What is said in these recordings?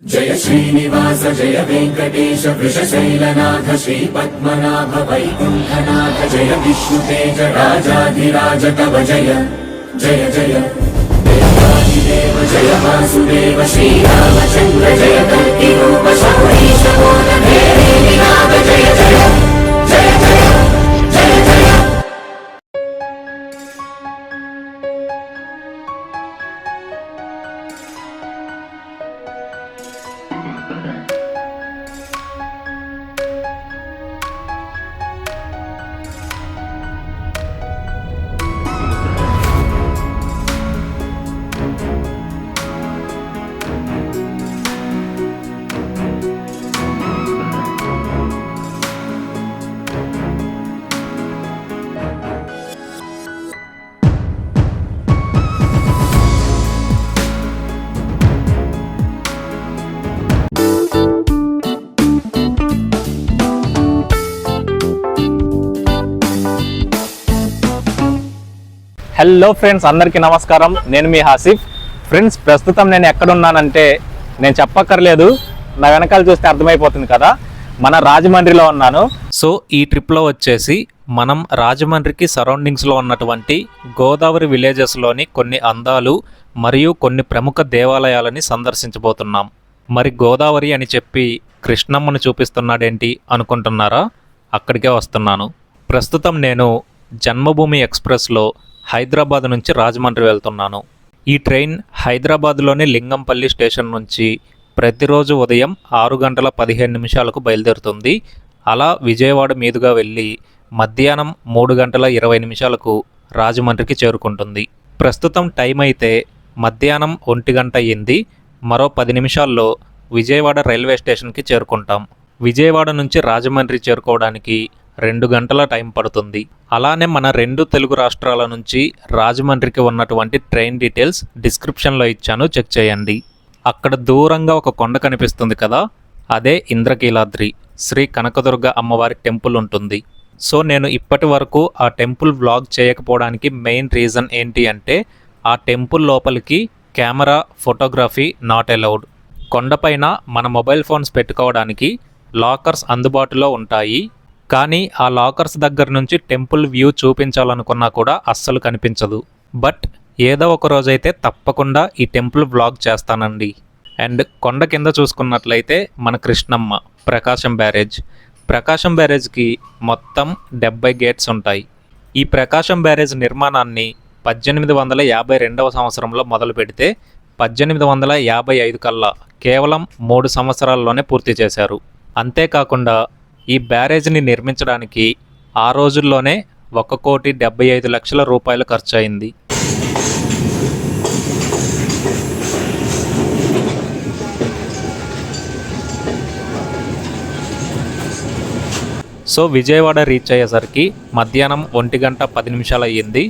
जय श्रीनिवास जय वेंकटेश वृषशैलनाथ श्रीपद्मनाभ वैकुण्ठनाथ जय विष्णुतेज राजाधिराज तव जय जय जय देवादिदेव जय वासुदेव श्रीरामचन्द्र जय कल्किरूप शौरीश मोदधेरे निनाद जय जय जय जय जय जय। హలో ఫ్రెండ్స్, అందరికీ నమస్కారం. నేను మీ హాసిఫ్. ఫ్రెండ్స్, ప్రస్తుతం నేను ఎక్కడున్నానంటే నేను చెప్పక్కర్లేదు, నా వెనకాల చూస్తే అర్థమైపోతుంది కదా, మన రాజమండ్రిలో ఉన్నాను. సో ఈ ట్రిప్లో వచ్చేసి మనం రాజమండ్రికి సరౌండింగ్స్లో ఉన్నటువంటి గోదావరి విలేజెస్లోని కొన్ని అందాలు మరియు కొన్ని ప్రముఖ దేవాలయాలని సందర్శించబోతున్నాం. మరి గోదావరి అని చెప్పి కృష్ణమ్మను చూపిస్తున్నాడేంటి అనుకుంటున్నారా? అక్కడికే వస్తున్నాను. ప్రస్తుతం నేను జన్మభూమి ఎక్స్ప్రెస్లో హైదరాబాద్ నుంచి రాజమండ్రి వెళ్తున్నాను. ఈ ట్రైన్ హైదరాబాద్లోని లింగంపల్లి స్టేషన్ నుంచి ప్రతిరోజు ఉదయం 6:15 బయలుదేరుతుంది. అలా విజయవాడ మీదుగా వెళ్ళి మధ్యాహ్నం 3:20 రాజమండ్రికి చేరుకుంటుంది. ప్రస్తుతం టైం అయితే మధ్యాహ్నం 1 అయ్యింది. మరో 10 నిమిషాల్లో విజయవాడ రైల్వే స్టేషన్కి చేరుకుంటాం. విజయవాడ నుంచి రాజమండ్రి చేరుకోవడానికి 2 గంటల టైం పడుతుంది. అలానే మన 2 తెలుగు రాష్ట్రాల నుంచి రాజమండ్రికి ఉన్నటువంటి ట్రైన్ డీటెయిల్స్ డిస్క్రిప్షన్లో ఇచ్చాను, చెక్ చేయండి. అక్కడ దూరంగా ఒక కొండ కనిపిస్తుంది కదా, అదే ఇంద్రకీలాద్రి శ్రీ కనకదుర్గ అమ్మవారి టెంపుల్ ఉంటుంది. సో నేను ఇప్పటి వరకు ఆ టెంపుల్ వ్లాగ్ చేయకపోవడానికి మెయిన్ రీజన్ ఏంటి అంటే, ఆ టెంపుల్ లోపలికి కెమెరా ఫోటోగ్రఫీ నాట్ అలౌడ్. కొండపైన మన మొబైల్ ఫోన్స్ పెట్టుకోవడానికి లాకర్స్ అందుబాటులో ఉంటాయి, కానీ ఆ లాకర్స్ దగ్గర నుంచి టెంపుల్ వ్యూ చూపించాలనుకున్నా కూడా అస్సలు కనిపించదు. బట్ ఏదో ఒక రోజైతే తప్పకుండా ఈ టెంపుల్ వ్లాగ్ చేస్తానండి. అండ్ కొండ కింద చూసుకున్నట్లయితే మన కృష్ణమ్మ ప్రకాశం బ్యారేజ్కి మొత్తం 70 గేట్స్ ఉంటాయి. ఈ ప్రకాశం బ్యారేజ్ నిర్మాణాన్ని 1852 సంవత్సరంలో మొదలు పెడితే 1855 కల్లా కేవలం 3 సంవత్సరాల్లోనే పూర్తి చేశారు. అంతేకాకుండా ఈ బ్యారేజ్ని నిర్మించడానికి ఆ రోజుల్లోనే 1,75,00,000 రూపాయలు ఖర్చు అయింది. సో విజయవాడ రీచ్ అయ్యేసరికి మధ్యాహ్నం 1:10 అయ్యింది.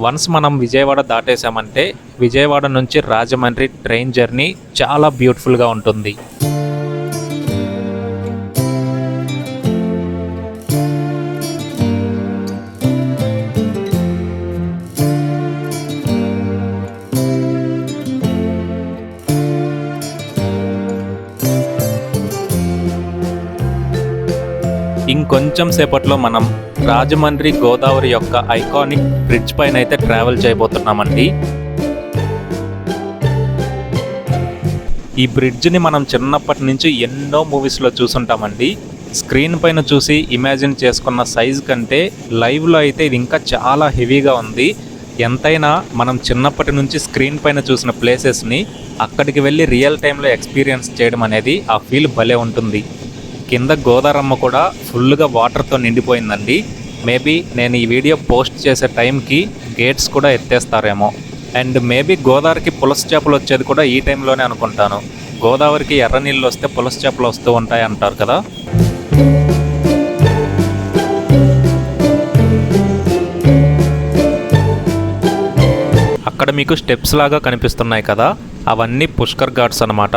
వన్స్ మనం విజయవాడ దాటేసామంటే విజయవాడ నుంచి రాజమండ్రి ట్రైన్ జర్నీ చాలా బ్యూటిఫుల్గా ఉంటుంది. ఇంకొంచెం సేపట్లో మనం రాజమండ్రి గోదావరి యొక్క ఐకానిక్ బ్రిడ్జ్ పైన అయితే ట్రావెల్ చేయబోతున్నామండి. ఈ బ్రిడ్జ్ని మనం చిన్నప్పటి నుంచి ఎన్నో మూవీస్లో చూసుంటామండి. స్క్రీన్ పైన చూసి ఇమాజిన్ చేసుకున్న సైజ్ కంటే లైవ్లో అయితే ఇది ఇంకా చాలా హెవీగా ఉంది. ఎంతైనా మనం చిన్నప్పటి నుంచి స్క్రీన్ పైన చూసిన ప్లేసెస్ని అక్కడికి వెళ్ళి రియల్ టైంలో ఎక్స్పీరియన్స్ చేయడం అనేది ఆ ఫీల్ భలే ఉంటుంది. కింద గోదారమ్మ కూడా ఫుల్గా వాటర్తో నిండిపోయిందండి. మేబీ నేను ఈ వీడియో పోస్ట్ చేసే టైంకి గేట్స్ కూడా ఎత్తేస్తారేమో. అండ్ మేబీ గోదావరికి పులస చేపలు వచ్చేది కూడా ఈ టైంలోనే అనుకుంటాను. గోదావరికి ఎర్ర నీళ్ళు వస్తే పులస చేపలు వస్తూ ఉంటాయి అంటారు కదా. అక్కడ మీకు స్టెప్స్ లాగా కనిపిస్తున్నాయి కదా, అవన్నీ పుష్కర్ ఘాట్స్ అన్నమాట.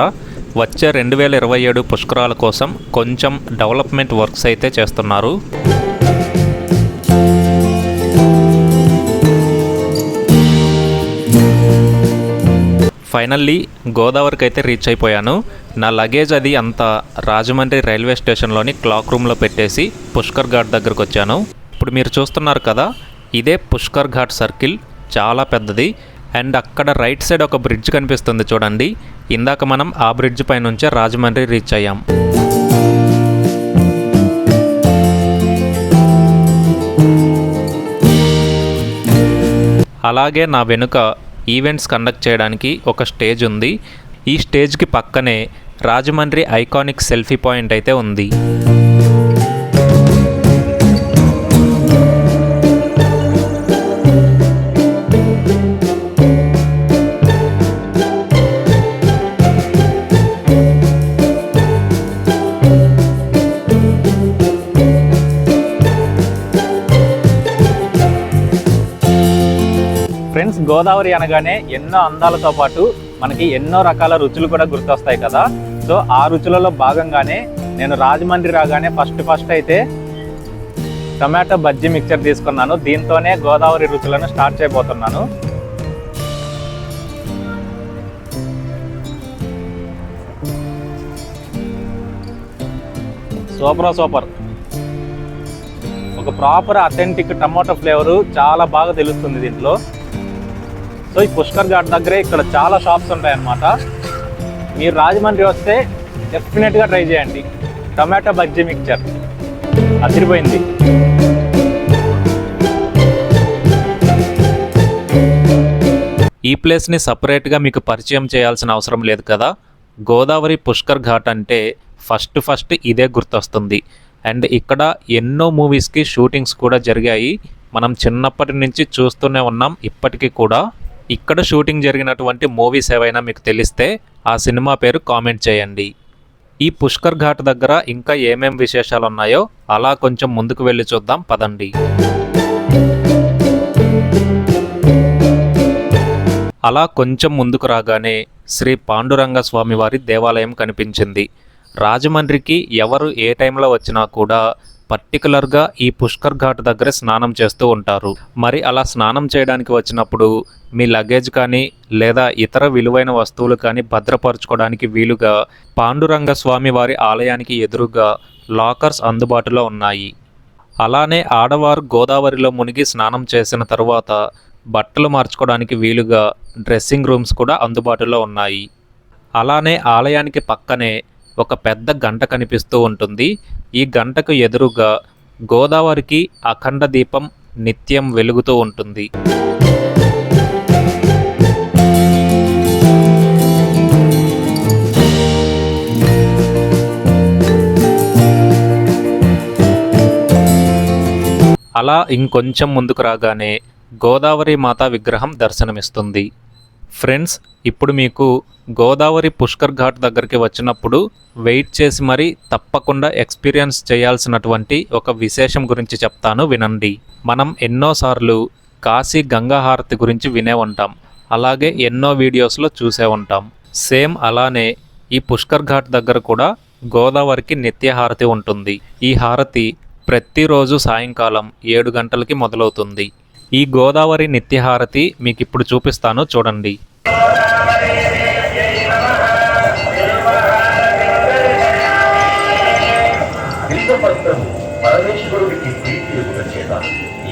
వచ్చే 2027 పుష్కరాల కోసం కొంచెం డెవలప్మెంట్ వర్క్స్ అయితే చేస్తున్నారు. ఫైనల్లీ గోదావరికి అయితే రీచ్ అయిపోయాను. నా లగేజ్ అది అంతా రాజమండ్రి రైల్వే స్టేషన్లోని క్లాక్ రూమ్లో పెట్టేసి పుష్కర్ ఘాట్ దగ్గరకు వచ్చాను. ఇప్పుడు మీరు చూస్తున్నారు కదా, ఇదే పుష్కర్ ఘాట్ సర్కిల్, చాలా పెద్దది. అండ్ అక్కడ రైట్ సైడ్ ఒక బ్రిడ్జ్ కనిపిస్తుంది చూడండి. ఇందాక మనం ఆ బ్రిడ్జ్ పై నుంచే రాజమండ్రి రీచ్ అయ్యాం. అలాగే నా వెనుక ఈవెంట్స్ కండక్ట్ చేయడానికి ఒక స్టేజ్ ఉంది. ఈ స్టేజ్కి పక్కనే రాజమండ్రి ఐకానిక్ సెల్ఫీ పాయింట్ అయితే ఉంది. ఫ్రెండ్స్, గోదావరి అనగానే ఎన్నో అందాలతో పాటు మనకి ఎన్నో రకాల రుచులు కూడా గుర్తొస్తాయి కదా. సో ఆ రుచులలో భాగంగానే నేను రాజమండ్రి రాగానే ఫస్ట్ అయితే టమాటో బజ్జీ మిక్చర్ తీసుకున్నాను. దీంతోనే గోదావరి రుచులను స్టార్ట్ చేయబోతున్నాను. సూపర్. ఒక ప్రాపర్ అథెంటిక్ టమాటో ఫ్లేవరు చాలా బాగా తెలుస్తుంది దీంట్లో. సో ఈ పుష్కర్ ఘాట్ దగ్గరే ఇక్కడ చాలా షాప్స్ ఉంటాయన్నమాట. మీరు రాజమండ్రి వస్తే డెఫినెట్గా ట్రై చేయండి. టమాటో బజ్జీ మిక్చర్ అదిరిపోయింది. ఈ ప్లేస్ని సపరేట్గా మీకు పరిచయం చేయాల్సిన అవసరం లేదు కదా. గోదావరి పుష్కర్ ఘాట్ అంటే ఫస్ట్ ఇదే గుర్తొస్తుంది. అండ్ ఇక్కడ ఎన్నో మూవీస్కి షూటింగ్స్ కూడా జరిగాయి. మనం చిన్నప్పటి నుంచి చూస్తూనే ఉన్నాం ఇప్పటికీ కూడా. ఇక్కడ షూటింగ్ జరిగినటువంటి మూవీస్ ఏవైనా మీకు తెలిస్తే ఆ సినిమా పేరు కామెంట్ చేయండి. ఈ పుష్కర్ ఘాట్ దగ్గర ఇంకా ఏమేం విశేషాలు ఉన్నాయో అలా కొంచెం ముందుకు వెళ్ళి చూద్దాం పదండి. అలా కొంచెం ముందుకు రాగానే శ్రీ పాండురంగ స్వామి వారి దేవాలయం కనిపించింది. రాజమండ్రికి ఎవరు ఏ టైంలో వచ్చినా కూడా పర్టికులర్గా ఈ పుష్కర్ ఘాట్ దగ్గర స్నానం చేస్తూ ఉంటారు. మరి అలా స్నానం చేయడానికి వచ్చినప్పుడు మీ లగేజ్ కానీ లేదా ఇతర విలువైన వస్తువులు కానీ భద్రపరచుకోవడానికి వీలుగా పాండురంగ స్వామి వారి ఆలయానికి ఎదురుగా లాకర్స్ అందుబాటులో ఉన్నాయి. అలానే ఆడవారు గోదావరిలో మునిగి స్నానం చేసిన తరువాత బట్టలు మార్చుకోవడానికి వీలుగా డ్రెస్సింగ్ రూమ్స్ కూడా అందుబాటులో ఉన్నాయి. అలానే ఆలయానికి పక్కనే ఒక పెద్ద గంట కనిపిస్తూ ఉంటుంది. ఈ గంటకు ఎదురుగా గోదావరికి అఖండ దీపం నిత్యం వెలుగుతూ ఉంటుంది. అలా ఇంకొంచెం ముందుకు రాగానే గోదావరి మాత విగ్రహం దర్శనమిస్తుంది. ఫ్రెండ్స్, ఇప్పుడు మీకు గోదావరి పుష్కర్ ఘాట్ దగ్గరికి వచ్చినప్పుడు వెయిట్ చేసి మరీ తప్పకుండా ఎక్స్పీరియన్స్ చేయాల్సినటువంటి ఒక విశేషం గురించి చెప్తాను, వినండి. మనం ఎన్నోసార్లు కాశీ గంగా హారతి గురించి వినే ఉంటాం, అలాగే ఎన్నో వీడియోస్లో చూసే ఉంటాం. సేమ్ అలానే ఈ పుష్కర్ ఘాట్ దగ్గర కూడా గోదావరికి నిత్య హారతి ఉంటుంది. ఈ హారతి ప్రతిరోజు సాయంకాలం 7 గంటలకి మొదలవుతుంది. ఈ గోదావరి నిత్యహారతి మీకు ఇప్పుడు చూపిస్తాను, చూడండి. పరమేశ్వరుడికి ప్రీతి చేత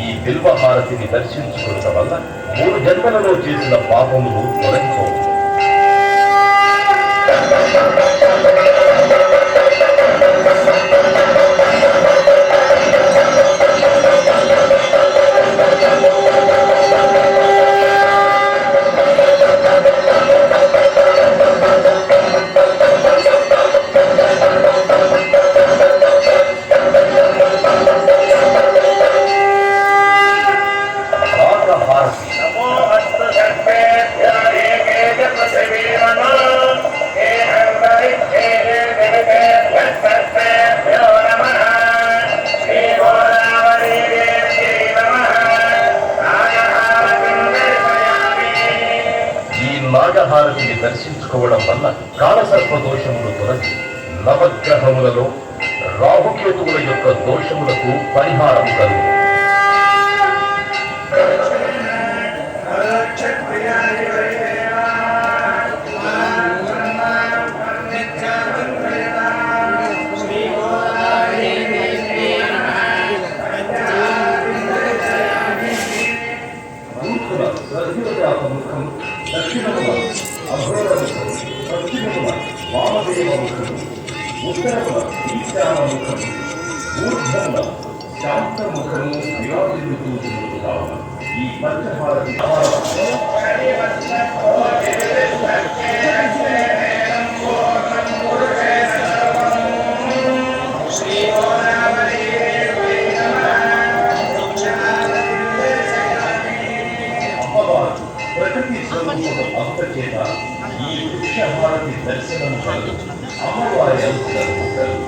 ఈ బిల్వ హారతిని దర్శించుకోవడం వల్ల 3 జన్మలలో చేసిన పాపములు తొలగిపోవు. నాగహారతిని దర్శించుకోవడం వల్ల కాలసర్ప దోషములు తొలగి నవగ్రహములలో రాహుకేతువుల యొక్క దోషములకు పరిహారం కలుగు. వామదేవముఖుడు, ఉత్తరమున ఈశానముఖము, ఊర్ధ్వమున శాంతముఖము విరాజిల్లుతూ ఉన్నది కావున ఈ పంచభారతి ప్రకృతి స్వరూపము అంత చేత ఈ వృక్షభారతి దర్శనము కలదు అమ్మవారి అనుగ్రహము కలదు.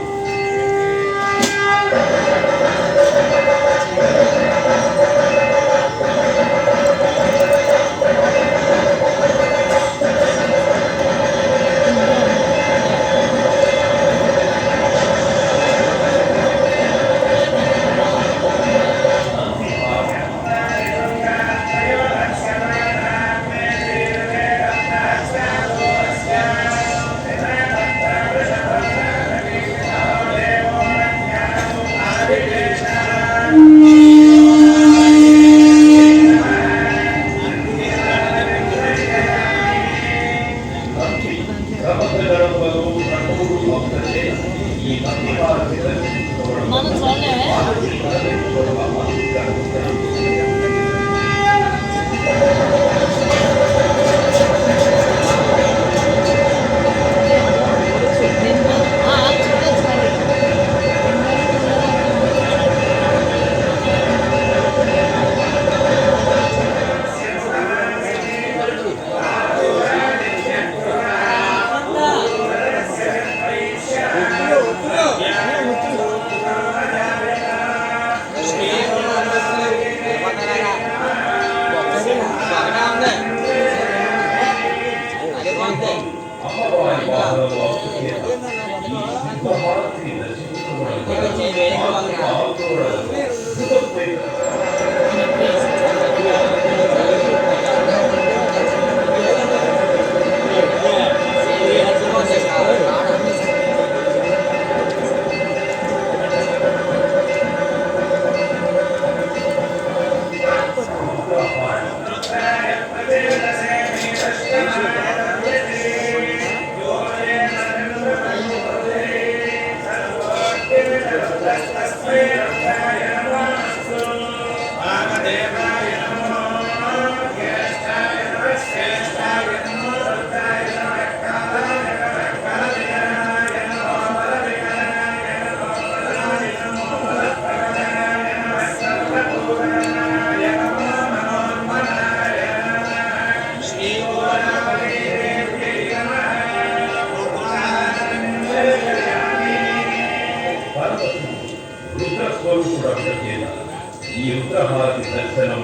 ఈ రుద్రహారతి దర్శనం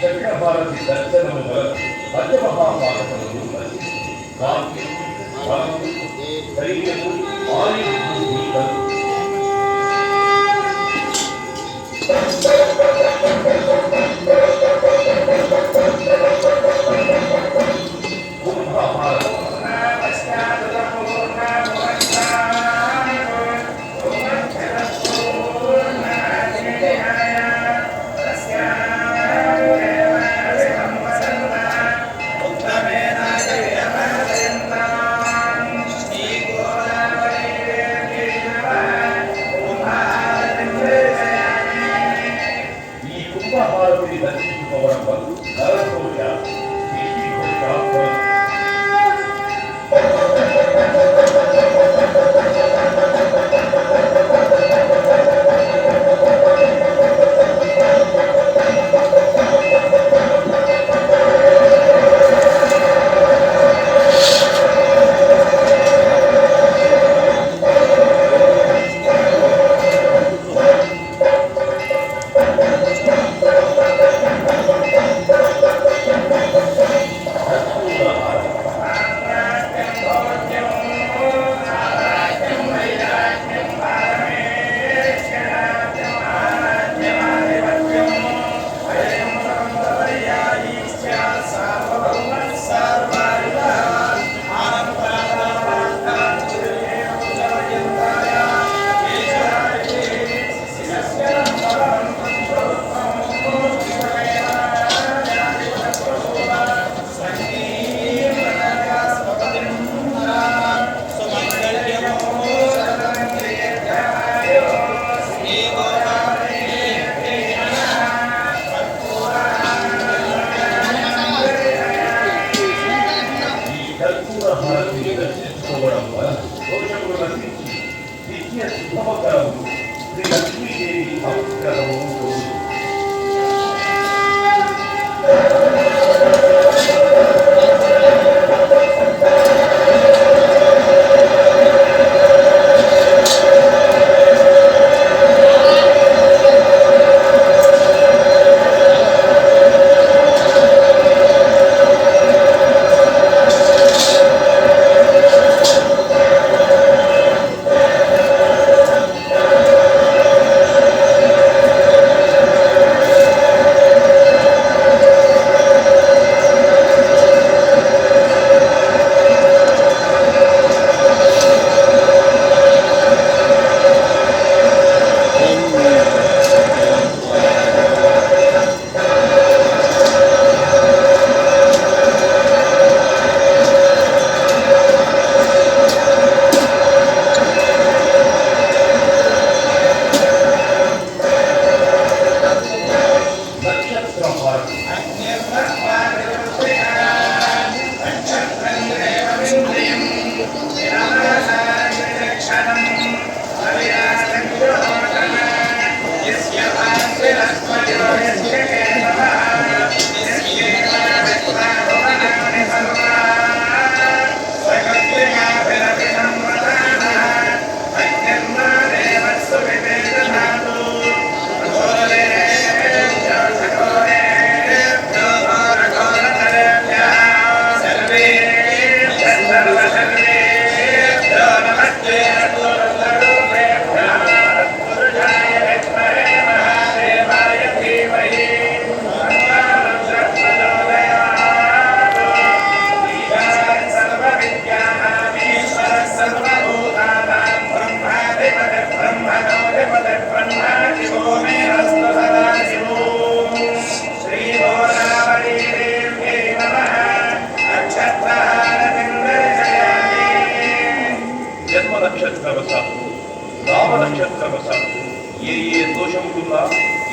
చక్రహారతి దర్శనము వలన పంచమహాపాదములు కాంతి బలము ధైర్యము ఆయుర్బుద్ధి కలుగు. కుంభహారతి కుంభహారతిని దర్శించుకోవడం వల్ల నరకోశ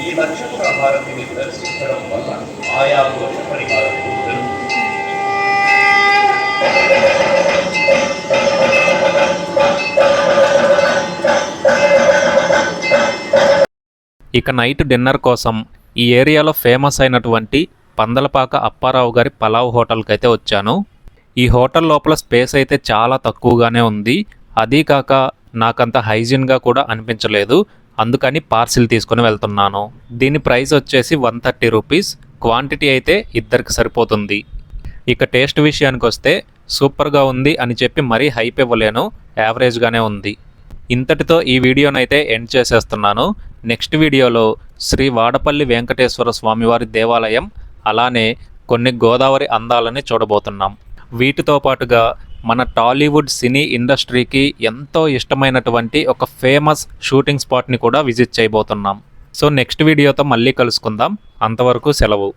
ఈ నక్షత్ర హారతిని దర్శించడం వల్ల ఆయా దోష పరిహారాలు జరుగుతుంది. ఇక నైట్ డిన్నర్ కోసం ఈ ఏరియాలో ఫేమస్ అయినటువంటి పందలపాక అప్పారావు గారి పలావ్ హోటల్కి అయితే వచ్చాను. ఈ హోటల్ లోపల స్పేస్ అయితే చాలా తక్కువగానే ఉంది. అదీ కాక నాకంత హైజీన్గా కూడా అనిపించలేదు. అందుకని పార్సిల్ తీసుకొని వెళ్తున్నాను. దీని ప్రైస్ వచ్చేసి 130 రూపీస్. క్వాంటిటీ అయితే ఇద్దరికి సరిపోతుంది. ఇక టేస్ట్ విషయానికి వస్తే సూపర్గా ఉంది అని చెప్పి మరీ హైప్ ఇవ్వలేను, యావరేజ్గానే ఉంది. ఇంతటితో ఈ వీడియోనైతే ఎండ్ చేసేస్తున్నాను. నెక్స్ట్ వీడియోలో శ్రీ వాడపల్లి వెంకటేశ్వర స్వామివారి దేవాలయం, అలానే కొన్ని గోదావరి అందాలని చూడబోతున్నాం. వీటితో పాటుగా మన టాలీవుడ్ సినీ ఇండస్ట్రీకి ఎంతో ఇష్టమైనటువంటి ఒక ఫేమస్ షూటింగ్ స్పాట్ని కూడా విజిట్ చేయబోతున్నాం. సో నెక్స్ట్ వీడియోతో మళ్ళీ కలుసుకుందాం. అంతవరకు సెలవు.